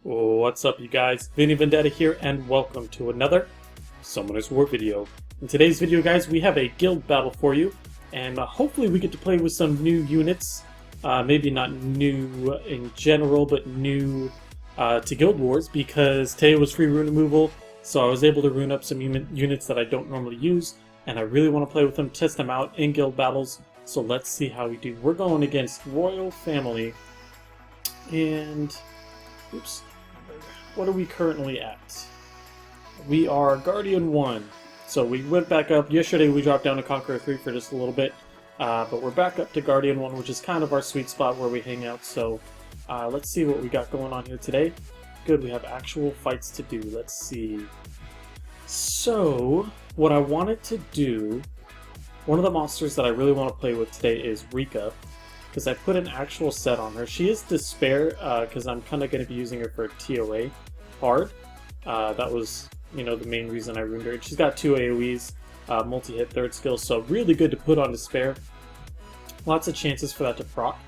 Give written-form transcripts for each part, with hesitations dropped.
What's up, you guys? Vinny Vendetta here, and welcome to another Summoner's War video. In today's video, guys, we have a guild battle for you, and hopefully we get to play with some new units. Maybe not new in general, but new to Guild Wars, because today was free rune removal, so I was able to rune up some units that I don't normally use, and I really want to play with them, test them out in guild battles, so let's see how we do. We're going against Royal Family, and... oops. What are we currently at? We are Guardian 1. So we went back up. Yesterday we dropped down to Conqueror 3 for just a little bit. But we're back up to Guardian 1, which is kind of our sweet spot where we hang out. So let's see what we got going on here today. Good, we have actual fights to do. Let's see. So, what I wanted to do... one of the monsters that I really want to play with today is Rika, because I put an actual set on her. She is Despair, because I'm kind of going to be using her for TOA hard. That was, the main reason I ruined her. She's got 2 AoEs, multi-hit, third skill, so really good to put on Despair. Lots of chances for that to proc.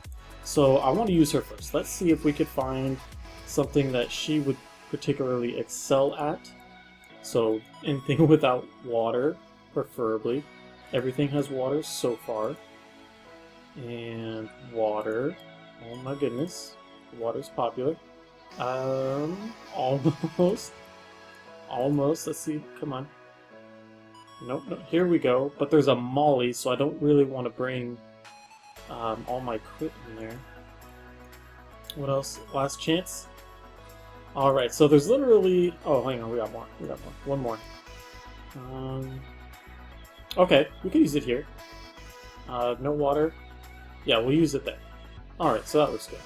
So I want to use her first. Let's see if we could find something that she would particularly excel at. So anything without water, preferably. Everything has water so far. And water. Oh my goodness. Water's popular. Almost. Almost. Let's see. Come on. Nope, nope. Here we go. But there's a Molly, so I don't really want to bring all my crit in there. What else? Last chance? Alright, so there's literally... oh, hang on. We got more. We got more. One more. Okay, we can use it here. No water. Yeah, we'll use it there. Alright, so that looks good.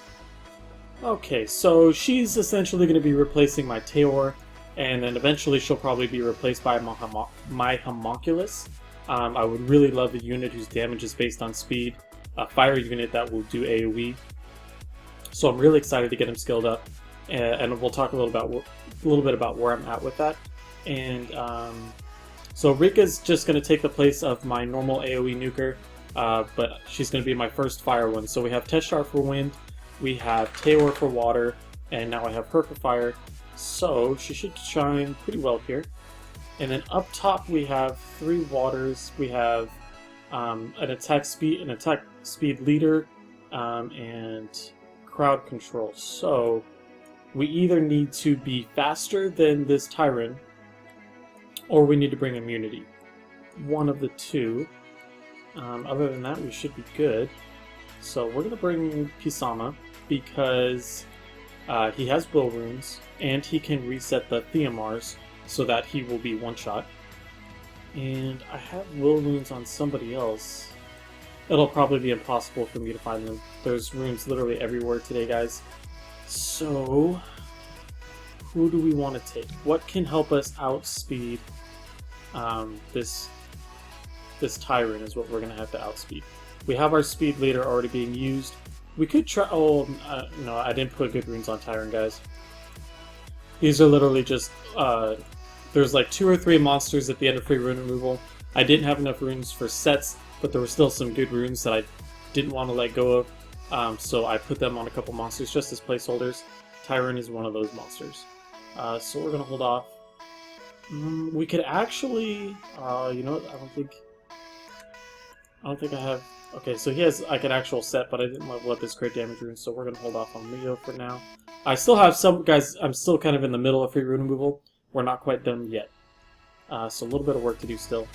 Okay, so she's essentially going to be replacing my Taor, and then eventually she'll probably be replaced by my Homunculus. I would really love a unit whose damage is based on speed, a fire unit that will do AoE. So I'm really excited to get him skilled up, and we'll talk a little bit about where I'm at with that. And so Rika's just going to take the place of my normal AoE nuker. But she's going to be my first fire one. So we have Teshar for wind, we have Taor for water, and now I have her for fire. So she should shine pretty well here. And then up top we have 3 waters. We have an attack speed leader, and crowd control. So we either need to be faster than this Tyrant, or we need to bring immunity. One of the two. Other than that, we should be good. So we're going to bring Pisama because he has will runes, and he can reset the Theomars so that he will be one-shot. And I have will runes on somebody else. It'll probably be impossible for me to find them. There's runes literally everywhere today, guys. So, who do we want to take? What can help us outspeed this Tyrant is what we're going to have to outspeed. We have our speed leader already being used. We could try... oh, no, I didn't put good runes on Tyrant, guys. These are literally just... there's like 2 or 3 monsters at the end of free rune removal. I didn't have enough runes for sets, but there were still some good runes that I didn't want to let go of. So I put them on a couple monsters just as placeholders. Tyrant is one of those monsters. So we're going to hold off. We could actually... you know what? I don't think I have... okay, so he has like an actual set, but I didn't level up his crit damage rune, so we're going to hold off on Leo for now. I still have some... guys, I'm still kind of in the middle of free rune removal. We're not quite done yet. So a little bit of work to do still.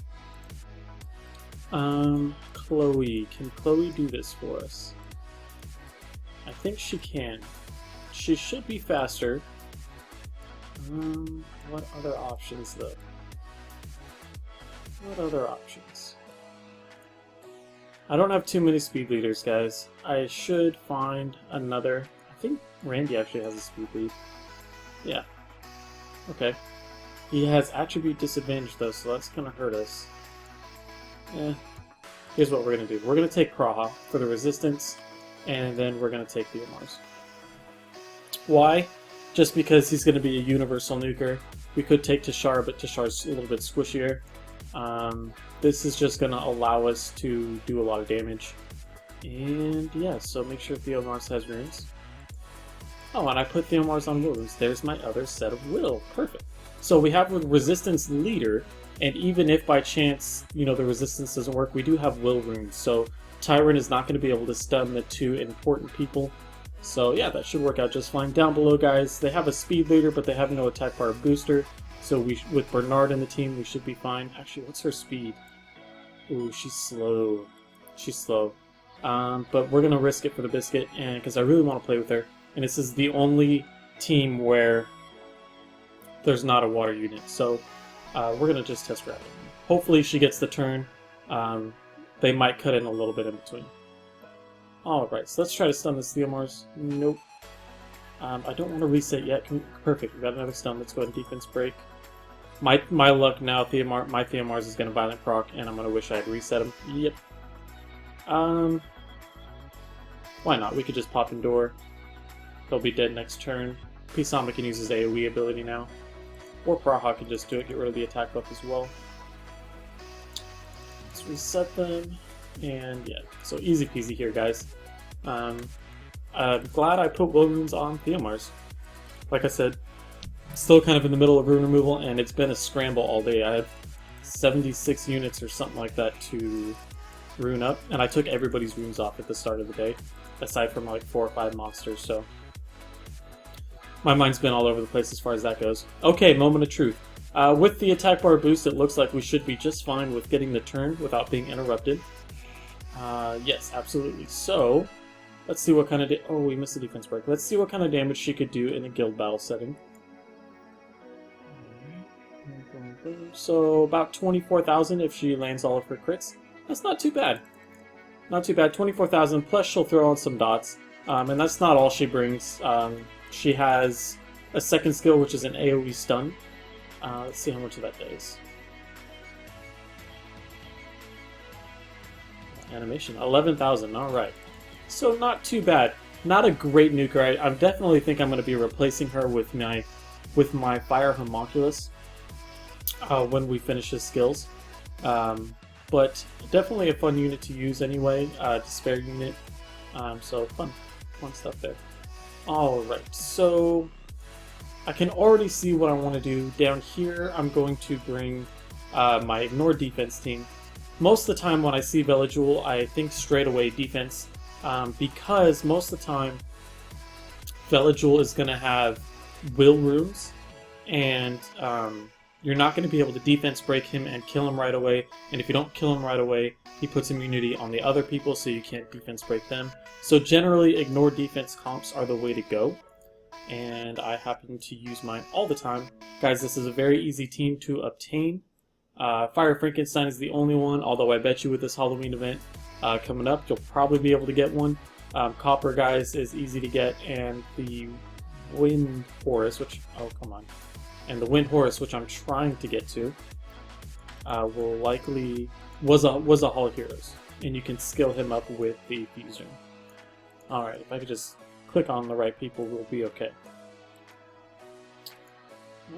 Chloe. Can Chloe do this for us? I think she can. She should be faster. What other options, though? What other options? I don't have too many speed leaders, guys. I should find another. I think Randy actually has a speed lead. Yeah. Okay. He has attribute disadvantage, though, so that's going to hurt us. Here's what we're going to do. We're going to take Kraha for the resistance, and then we're going to take Theomars. Why? Just because he's going to be a universal nuker. We could take Teshar, but Teshar's a little bit squishier. This is just going to allow us to do a lot of damage. And yeah, so make sure Theomars has runes. Oh, and I put Theomars on will runes. There's my other set of will. Perfect. So we have a resistance leader, and even if by chance, you know, the resistance doesn't work, we do have will runes. So Tyrant is not going to be able to stun the two important people. So yeah, that should work out just fine. Down below, guys, they have a speed leader, but they have no attack bar booster. So with Bernard in the team, we should be fine. Actually, what's her speed? Ooh, she's slow. She's slow. But we're going to risk it for the biscuit, and because I really want to play with her. And this is the only team where there's not a water unit. So we're going to just test Rabbit. Hopefully she gets the turn. They might cut in a little bit in between. Alright, so let's try to stun this Theomars. Nope. I don't want to reset yet. Perfect, we got another stun. Let's go ahead and defense break. My luck now, my Theomars is going to violent proc, and I'm going to wish I had reset him. Yep. Why not? We could just pop Endure. They'll be dead next turn. Pisama can use his AoE ability now. Or Praha can just do it, get rid of the attack buff as well. Let's reset them. And yeah, so easy peasy here, guys. I'm glad I put will runes on Theomars. Like I said, still kind of in the middle of rune removal, and it's been a scramble all day. I have 76 units or something like that to rune up, and I took everybody's runes off at the start of the day, aside from like 4 or 5 monsters, so my mind's been all over the place as far as that goes. Okay, moment of truth. With the attack bar boost, it looks like we should be just fine with getting the turn without being interrupted. Yes, absolutely. So, let's see what kind of oh, we missed the defense break. Let's see what kind of damage she could do in a guild battle setting. So, about 24,000 if she lands all of her crits. That's not too bad. Not too bad. 24,000, plus she'll throw on some dots. And that's not all she brings. She has a second skill, which is an AoE stun. Let's see how much of that does. Animation, 11,000, alright. So not too bad. Not a great nuker. I definitely think I'm going to be replacing her with my Fire Homunculus when we finish his skills. But definitely a fun unit to use anyway, Despair unit. So fun stuff there. Alright, so I can already see what I want to do. Down here, I'm going to bring my Ignore defense team. Most of the time when I see Velajool, I think straight away defense, because most of the time Velajool is going to have will runes, and you're not going to be able to defense break him and kill him right away, and if you don't kill him right away, he puts immunity on the other people, so you can't defense break them. So generally, Ignore defense comps are the way to go, and I happen to use mine all the time. Guys, this is a very easy team to obtain. Fire Frankenstein is the only one, although I bet you with this Halloween event coming up, you'll probably be able to get one. Copper, guys, is easy to get, and the Wind Horus, which, oh, come on. And the Wind Horus, which I'm trying to get to, will likely, was a Hall of Heroes, and you can skill him up with the Fusion. Alright, if I could just click on the right people, we'll be okay.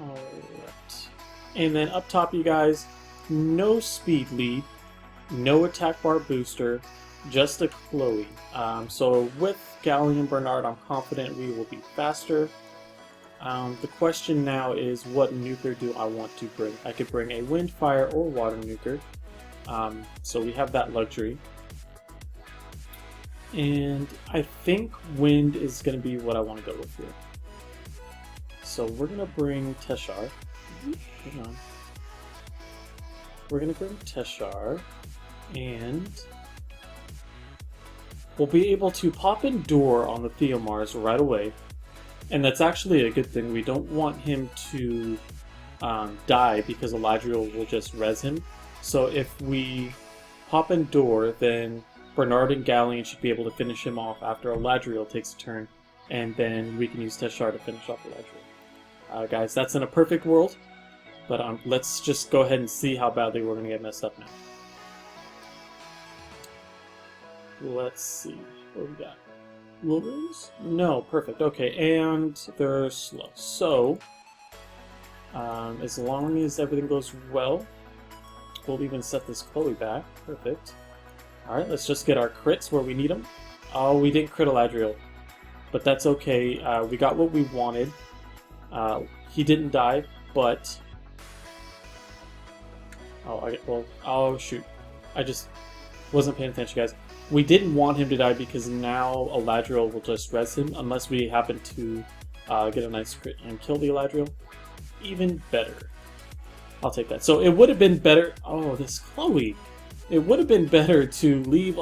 Alright. And then up top, you guys, no speed lead, no attack bar booster, just a Chloe. So with Gally and Bernard, I'm confident we will be faster. The question now is, what nuker do I want to bring? I could bring a wind, fire, or water nuker. So we have that luxury. And I think wind is going to be what I want to go with here. So we're going to bring Teshar. Hang on. We're going to bring Teshar, and we'll be able to pop Endure on the Theomars right away. And that's actually a good thing. We don't want him to die, because Eladriel will just res him. So if we pop Endure, then Bernard and Galleon should be able to finish him off after Eladriel takes a turn, and then we can use Teshar to finish off Eladriel. Guys, that's in a perfect world. But let's just go ahead and see how badly we're going to get messed up now. Let's see. What we got? Wolverines? No, perfect. Okay, and they're slow. So, as long as everything goes well, we'll even set this Chloe back. Perfect. Alright, let's just get our crits where we need them. Oh, we didn't crit Eladriel. but that's okay. We got what we wanted. He didn't die, but... Oh, shoot. I just wasn't paying attention, guys. We didn't want him to die because now Eladriel will just res him unless we happen to get a nice crit and kill the Eladriel. Even better. I'll take that. So it would have been better... Oh, this Chloe. It would have been better to leave...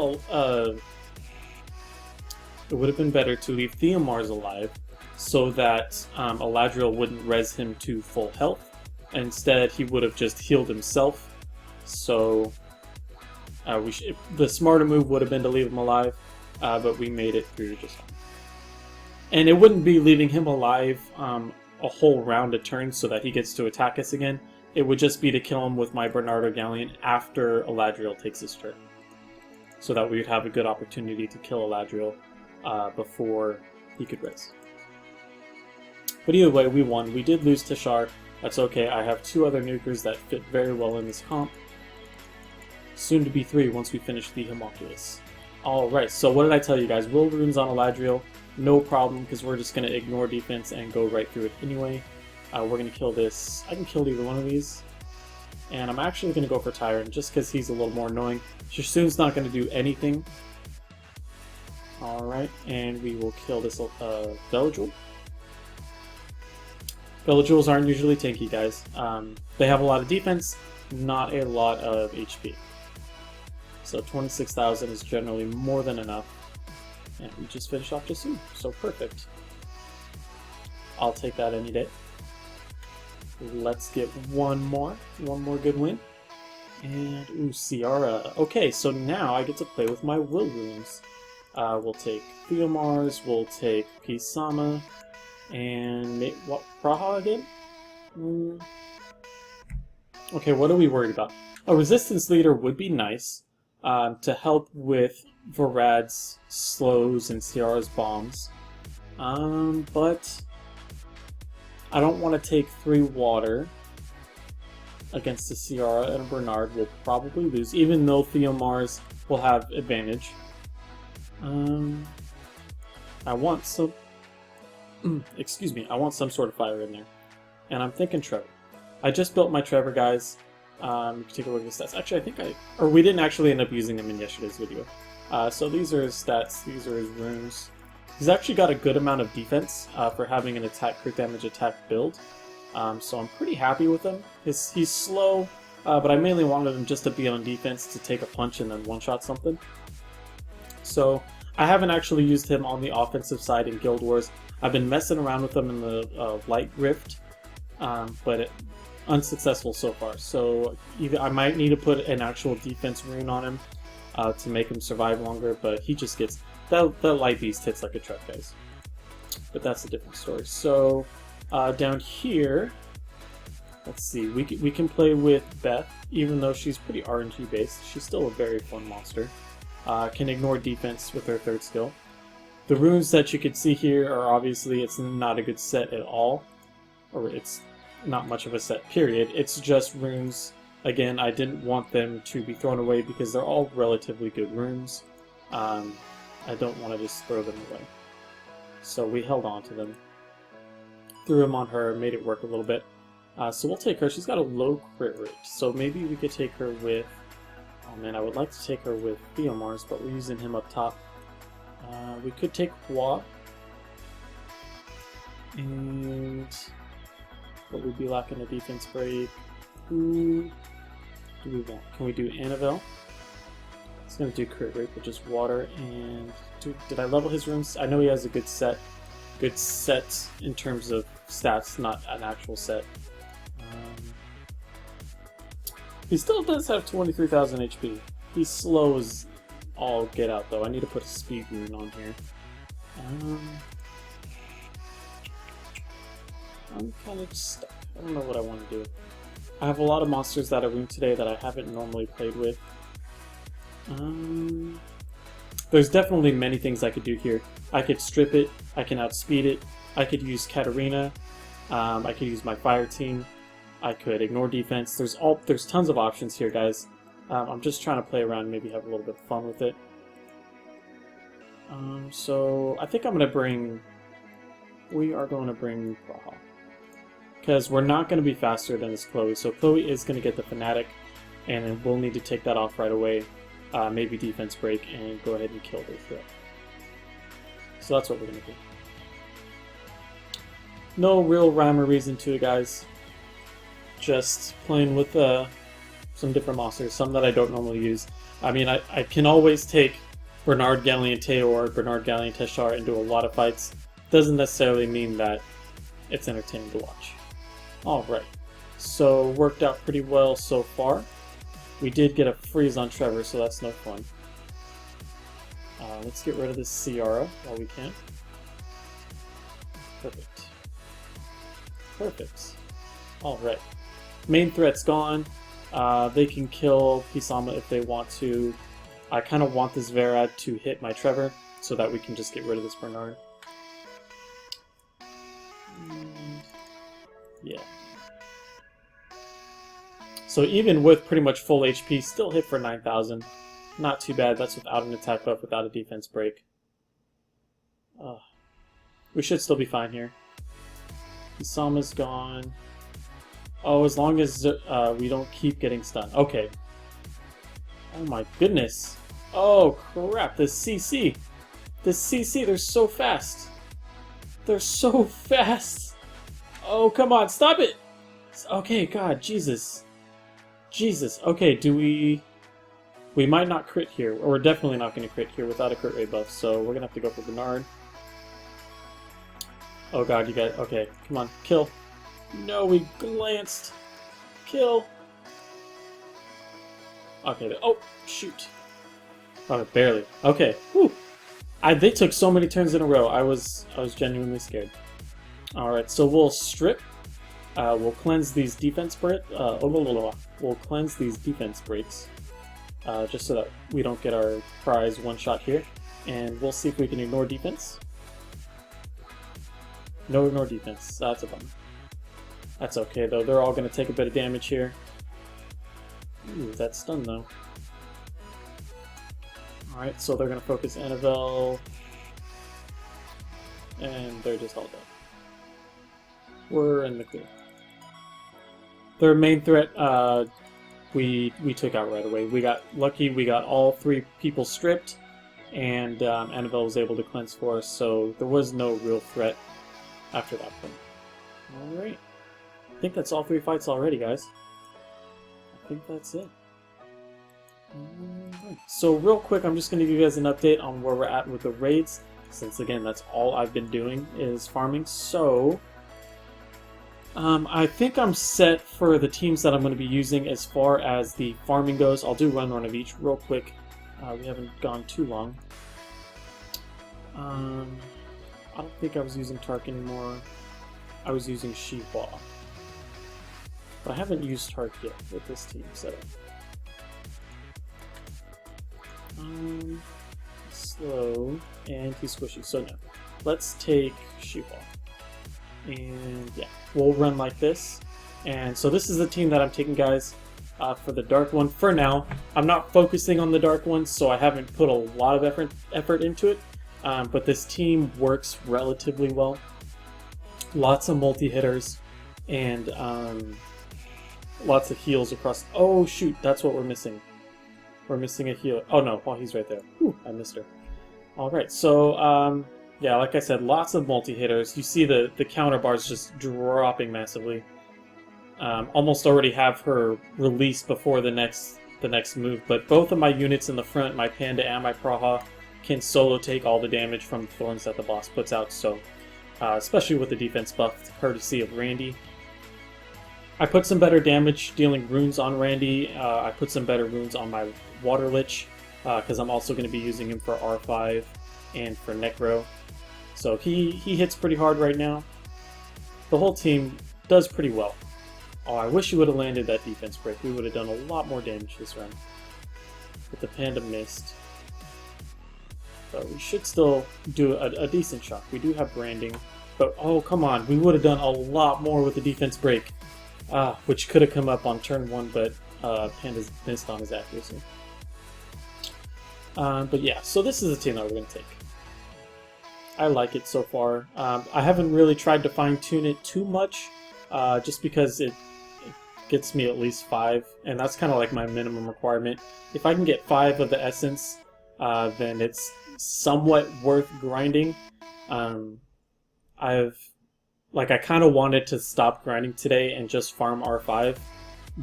It would have been better to leave Theomars alive so that Eladriel wouldn't res him to full health. Instead, he would have just healed himself. So the smarter move would have been to leave him alive, but we made it through just fine. And it wouldn't be leaving him alive a whole round a turn so that he gets to attack us again. It would just be to kill him with my Bernardo Galleon after Eladriel takes his turn. So that we would have a good opportunity to kill Eladriel before he could res. But either way, we won. We did lose Tashar. That's okay. I have 2 other nukers that fit very well in this comp. Soon to be 3 once we finish the Homunculus. Alright, so what did I tell you guys? Will runes on Eladriel, no problem, because we're just going to ignore defense and go right through it anyway. We're going to kill this. I can kill either one of these. And I'm actually going to go for Tyrant, just because he's a little more annoying. Shirsoon's not going to do anything. Alright, and we will kill this Veligil. Veligils aren't usually tanky, guys. They have a lot of defense, not a lot of HP. So 26,000 is generally more than enough. And we just finished off Jasu, so perfect. I'll take that any day. Let's get one more good win. And, ooh, Ciara. Okay, so now I get to play with my will runes. We'll take Theomars, we'll take Pisama, and what, Praha again? Okay, what are we worried about? A resistance leader would be nice to help with Varad's slows and Ciara's bombs. But I don't want to take 3 water against the Ciara, and Bernard will probably lose, even though Theomars will have advantage. I want some... excuse me, I want some sort of fire in there. And I'm thinking Trevor. I just built my Trevor, guys. You can take a look at his stats. Actually, I think or we didn't actually end up using them in yesterday's video. So these are his stats, these are his runes. He's actually got a good amount of defense for having an attack, crit damage attack build. So I'm pretty happy with him. He's slow, but I mainly wanted him just to be on defense to take a punch and then one-shot something. So I haven't actually used him on the offensive side in Guild Wars. I've been messing around with him in the Light Rift, but unsuccessful so far. So either I might need to put an actual defense rune on him to make him survive longer, but he just gets... That Light Beast hits like a truck, guys. But that's a different story. So down here, let's see, we can play with Beth, even though she's pretty RNG based. She's still a very fun monster. Can ignore defense with her 3rd skill. The runes that you can see here are obviously, it's not a good set at all, or it's not much of a set, period. It's just runes. Again, I didn't want them to be thrown away because they're all relatively good runes. I don't want to just throw them away. So we held on to them. Threw them on her, made it work a little bit. So we'll take her. She's got a low crit rate, so maybe we could take her with... Oh man, I would like to take her with Theomars, but we're using him up top. We could take Hua. And... What would be lacking a defense break? Who do we want? Can we do Annabelle? It's going to do crit rate, but just water. And did I level his runes? I know he has a good set. Good set in terms of stats, not an actual set. He still does have 23,000 HP. He slows all get out, though. I need to put a speed rune on here. I'm kind of stuck. I don't know what I want to do. I have a lot of monsters that I ruined today that I haven't normally played with. There's definitely many things I could do here. I could strip it, I can outspeed it, I could use Katarina, I could use my fire team, I could ignore defense. There's tons of options here, guys. I'm just trying to play around and maybe have a little bit of fun with it. So I think I'm going to bring... We are going to bring Praha. Because we're not going to be faster than this Chloe. So Chloe is going to get the Fanatic, and then we'll need to take that off right away. Maybe defense break and go ahead and kill their threat. So that's what we're going to do. No real rhyme or reason to it, guys. Just playing with some different monsters, some that I don't normally use. I mean, I can always take Bernard Galeante or Bernard Galeante into a lot of fights. Doesn't necessarily mean that it's entertaining to watch. Alright, so worked out pretty well so far. We did get a freeze on Trevor, so that's no fun. Let's get rid of this Ciara while we can. Perfect. Perfect. Alright. Main threat's gone. They can kill Pisama if they want to. I kind of want this Verad to hit my Trevor so that we can just get rid of this Bernard. Yeah. So even with pretty much full HP, still hit for 9,000. Not too bad. That's without an attack buff, without a defense break. We should still be fine here. Isama's gone. Oh, as long as we don't keep getting stunned. Okay. Oh my goodness. Oh crap, this CC. This CC, they're so fast. They're so fast. Oh, come on, stop it! Okay, God, Jesus. Jesus. Okay, do we... We might not crit here, or we're definitely not going to crit here without a crit rate buff, so we're going to have to go for Bernard. Oh God, you got... Okay, come on, kill. No, we glanced. Kill. Okay, oh, shoot. Oh, barely. Okay, whew. They took so many turns in a row, I was genuinely scared. Alright, so we'll strip. We'll cleanse these defense breaks. We'll cleanse these defense breaks. Just so that we don't get our prize one shot here. And we'll see if we can ignore defense. No ignore defense. That's a bummer. That's okay though, they're all going to take a bit of damage here. Ooh, that's stun though. Alright, so they're going to focus Annabelle. And they're just all dead. We're in the clear. Their main threat, we took out right away. We got lucky, we got all three people stripped, and Annabelle was able to cleanse for us, so there was no real threat after that point. Alright. I think that's all three fights already, guys. I think that's it. Alright. So real quick, I'm just going to give you guys an update on where we're at with the raids, since again, that's all I've been doing is farming. So I think I'm set for the teams that I'm going to be using as far as the farming goes. I'll do one of each real quick. We haven't gone too long. I don't think I was using Tark anymore. I was using Shihua. But I haven't used Tark yet with this team setup. Slow, and he's squishy, so no. Let's take Shihua. And yeah, we'll run like this. And so this is the team that I'm taking, guys, for the dark one. For now, I'm not focusing on the dark one, so I haven't put a lot of effort into it. But this team works relatively well. Lots of multi-hitters and lots of heals across. Oh shoot, that's what we're missing. We're missing a heal. Oh no, oh, he's right there. Whew, I missed her. Alright, so yeah, like I said, lots of multi-hitters. You see the counter bars just dropping massively. Almost already have her released before the next move, but both of my units in the front, my Panda and my Praha, can solo take all the damage from the thorns that the boss puts out, so especially with the defense buff, courtesy of Randy. I put some better damage dealing runes on Randy. I put some better runes on my Water Lich, because I'm also going to be using him for R5 and for Necro. So he hits pretty hard right now. The whole team does pretty well. Oh, I wish he would have landed that defense break. We would have done a lot more damage this round. But the Panda missed. But we should still do a decent shot. We do have branding. But oh, come on. We would have done a lot more with the defense break. Which could have come up on turn 1, but Panda's missed on his accuracy. But yeah, so this is the team that we're going to take. I like it so far. I haven't really tried to fine-tune it too much, just because it gets me at least 5, and that's kind of like my minimum requirement. If I can get 5 of the essence, then it's somewhat worth grinding. I kind of wanted to stop grinding today and just farm R5,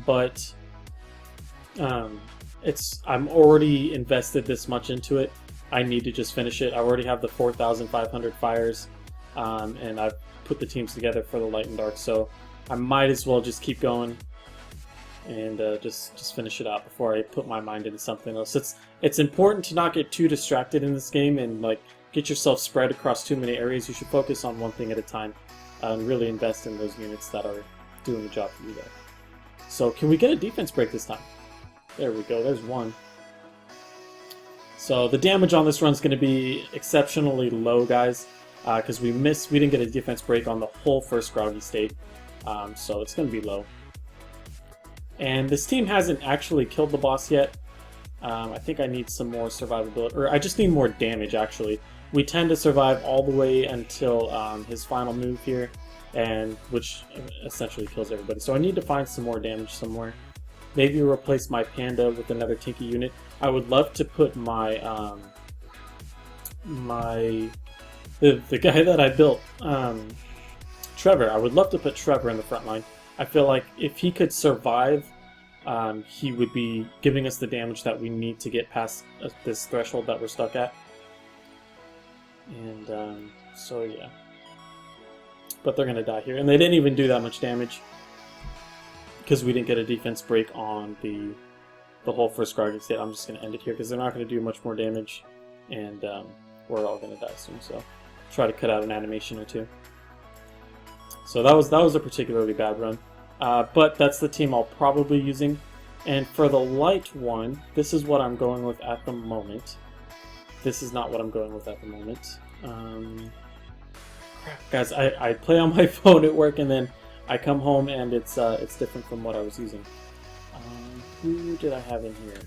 but I'm already invested this much into it. I need to just finish it. I already have the 4,500 fires, and I've put the teams together for the light and dark, so I might as well just keep going and just finish it out before I put my mind into something else. It's important to not get too distracted in this game and like get yourself spread across too many areas. You should focus on one thing at a time and really invest in those units that are doing the job for you there. So can we get a defense break this time? There we go, there's one. So the damage on this run is going to be exceptionally low, guys, because we didn't get a defense break on the whole first groggy state, so it's going to be low. And this team hasn't actually killed the boss yet. I think I need some more survivability, or I just need more damage, actually. We tend to survive all the way until his final move here, and which essentially kills everybody. So I need to find some more damage somewhere. Maybe replace my panda with another tinky unit. I would love to put my the guy that I built, Trevor. I would love to put Trevor in the front line. I feel like if he could survive, he would be giving us the damage that we need to get past this threshold that we're stuck at. And so yeah, but they're gonna die here, and they didn't even do that much damage because we didn't get a defense break on the whole first groggy state. I'm just gonna end it here because they're not gonna do much more damage, and we're all gonna die soon. So try to cut out an animation or two. So that was a particularly bad run, but that's the team I'll probably be using. And for the light one, this is what I'm going with at the moment. This is not what I'm going with at the moment. Guys, I play on my phone at work, and then I come home and it's different from what I was using. Who did I have in here?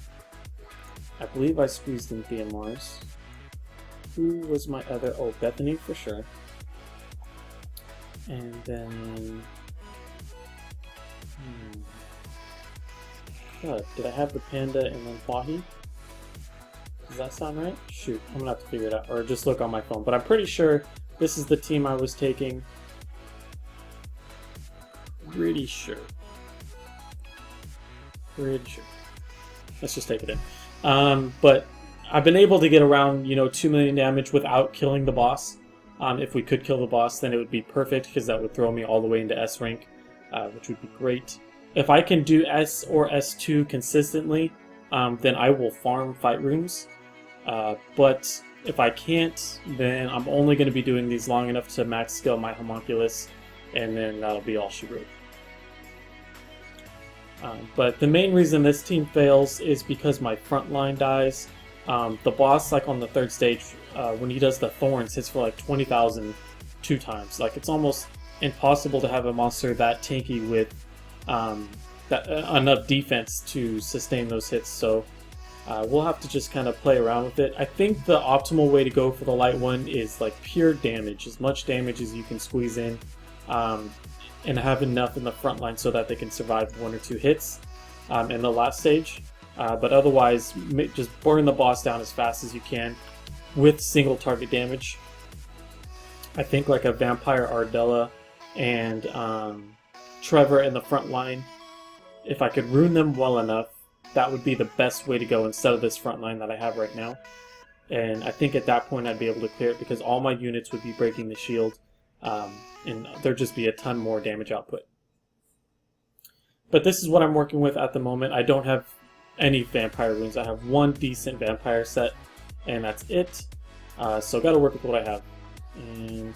I believe I squeezed in Thea Mars. Who was my other? Oh, Bethany for sure. And then... God, did I have the panda and then Wahi? Does that sound right? Shoot, I'm gonna have to figure it out, or just look on my phone. But I'm pretty sure this is the team I was taking. Pretty sure. Let's just take it in. But I've been able to get around, 2 million damage without killing the boss. If we could kill the boss, then it would be perfect, because that would throw me all the way into S rank, which would be great. If I can do S or S2 consistently, then I will farm fight rooms. But if I can't, then I'm only going to be doing these long enough to max scale my homunculus, and then that'll be all she wrote. But the main reason this team fails is because my front line dies. The boss, like on the third stage, when he does the thorns, hits for like 20,000 2 times. Like, it's almost impossible to have a monster that tanky with enough defense to sustain those hits. So we'll have to just kind of play around with it. I think the optimal way to go for the light one is like pure damage, as much damage as you can squeeze in, and have enough in the front line so that they can survive 1 or 2 hits in the last stage. But otherwise, just burn the boss down as fast as you can with single target damage. I think like a Vampire Ardella and Trevor in the front line, if I could rune them well enough, that would be the best way to go instead of this front line that I have right now. And I think at that point I'd be able to clear it because all my units would be breaking the shield, and there'd just be a ton more damage output. But this is what I'm working with at the moment. I don't have any vampire runes. I have 1 decent vampire set, and that's it. So got to work with what I have. And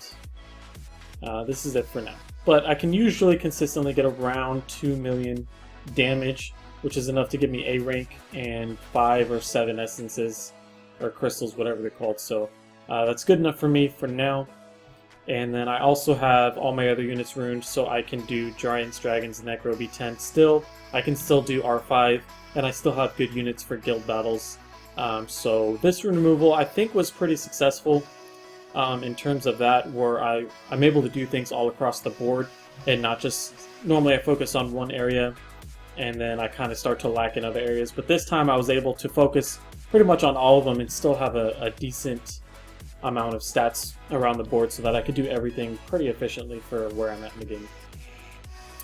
this is it for now. But I can usually consistently get around 2 million damage, which is enough to give me A rank and 5 or 7 essences, or crystals, whatever they're called. So that's good enough for me for now. And then I also have all my other units runed, so I can do Giants, Dragons, Necro B10 still. I can still do R5, and I still have good units for guild battles. So this rune removal I think was pretty successful. in terms of that, where I'm able to do things all across the board and not just, normally I focus on one area and then I kind of start to lack in other areas. But this time I was able to focus pretty much on all of them and still have a decent amount of stats around the board so that I could do everything pretty efficiently for where I'm at in the game.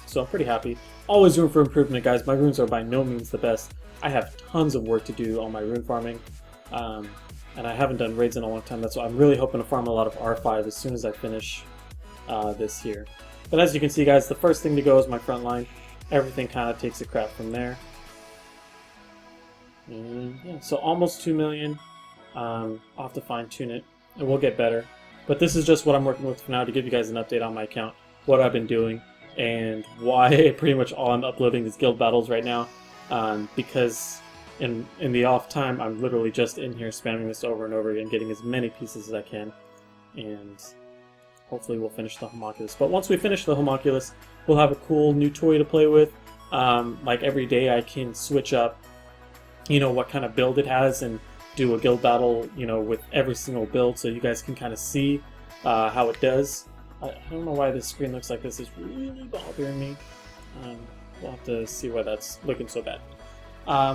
So I'm pretty happy. Always room for improvement, guys. My runes are by no means the best. I have tons of work to do on my rune farming. And I haven't done raids in a long time. That's why I'm really hoping to farm a lot of R5 as soon as I finish this here. But as you can see, guys, the first thing to go is my front line. Everything kind of takes a crap from there. And yeah, so almost 2 million. I'll have to fine tune it. It will get better. But this is just what I'm working with for now to give you guys an update on my account, what I've been doing, and why pretty much all I'm uploading is guild battles right now. Because in the off time, I'm literally just in here spamming this over and over again, getting as many pieces as I can, and hopefully we'll finish the homunculus. But once we finish the homunculus, we'll have a cool new toy to play with. Like every day I can switch up, you know, what kind of build it has and do a guild battle, you know, with every single build, so you guys can kind of see how it does. I don't know why this screen looks like this. Is really bothering me. We'll have to see why that's looking so bad.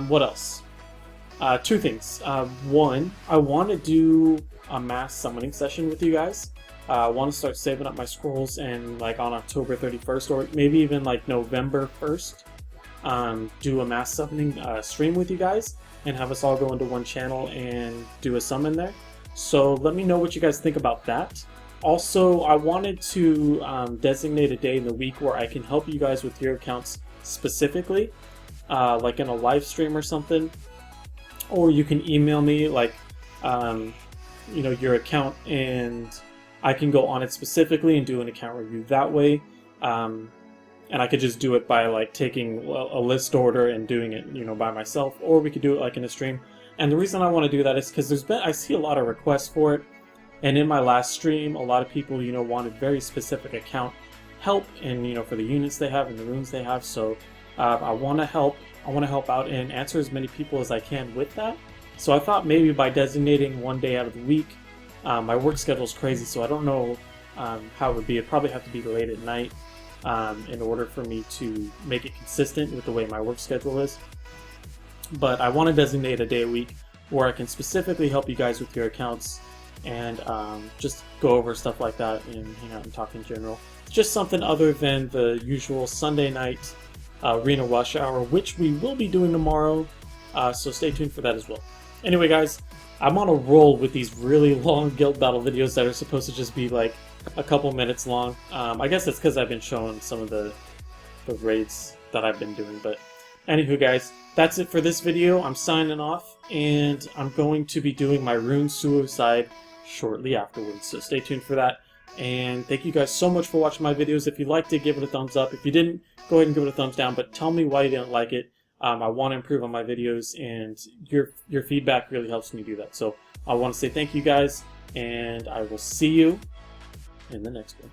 What else? Two things. One, I want to do a mass summoning session with you guys. I want to start saving up my scrolls and like on October 31st or maybe even like November 1st, do a mass summoning stream with you guys and have us all go into one channel and do a summon there. So let me know what you guys think about that. Also, I wanted to designate a day in the week where I can help you guys with your accounts specifically, like in a live stream or something, or you can email me like you know, your account and I can go on it specifically and do an account review that way. And I could just do it by like taking a list order and doing it, you know, by myself, or we could do it like in a stream. And the reason I want to do that is because I see a lot of requests for it, and in my last stream, a lot of people, you know, wanted very specific account help, and you know, for the units they have and the runes they have. So I want to help. I want to help out and answer as many people as I can with that. So I thought maybe by designating one day out of the week, my work schedule is crazy, so I don't know how it would be. It'd probably have to be late at night in order for me to make it consistent with the way my work schedule is. But I want to designate a day a week where I can specifically help you guys with your accounts and just go over stuff like that and hang out and talk in general. Just something other than the usual Sunday night Arena Rush Hour, which we will be doing tomorrow, so stay tuned for that as well. Anyway, guys, I'm on a roll with these really long guild battle videos that are supposed to just be like a couple minutes long. I guess it's because I've been showing some of the raids that I've been doing, but anywho, guys, that's it for this video. I'm signing off, and I'm going to be doing my rune suicide shortly afterwards, so stay tuned for that. And thank you guys so much for watching my videos. If you liked it, give it a thumbs up. If you didn't, go ahead and give it a thumbs down, but tell me why you didn't like it. I want to improve on my videos, and your feedback really helps me do that. So I want to say thank you guys, and I will see you in the next one.